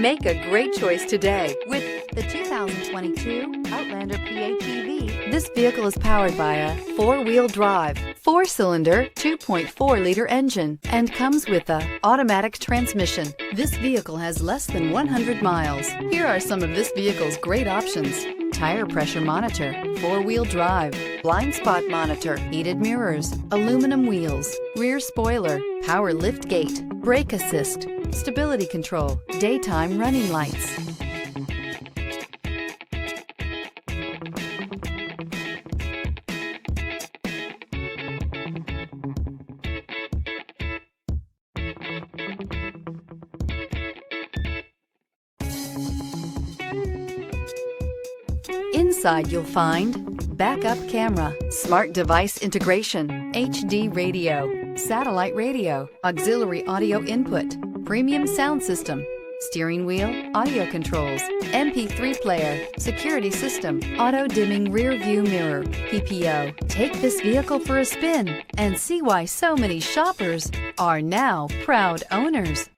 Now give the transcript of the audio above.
Make a great choice today with the 2022 Outlander PHEV. This vehicle is powered by a four-wheel drive, four-cylinder, 2.4-liter engine, and comes with a automatic transmission. This vehicle has less than 100 miles. Here are some of this vehicle's great options: tire pressure monitor, four-wheel drive, blind spot monitor, heated mirrors, aluminum wheels, rear spoiler, power lift gate, brake assist, stability control, daytime running lights. Inside you'll find backup camera, smart device integration, HD radio, satellite radio, auxiliary audio input, premium sound system, steering wheel audio controls, MP3 player, security system, auto dimming rear view mirror, PPO. Take this vehicle for a spin and see why so many shoppers are now proud owners.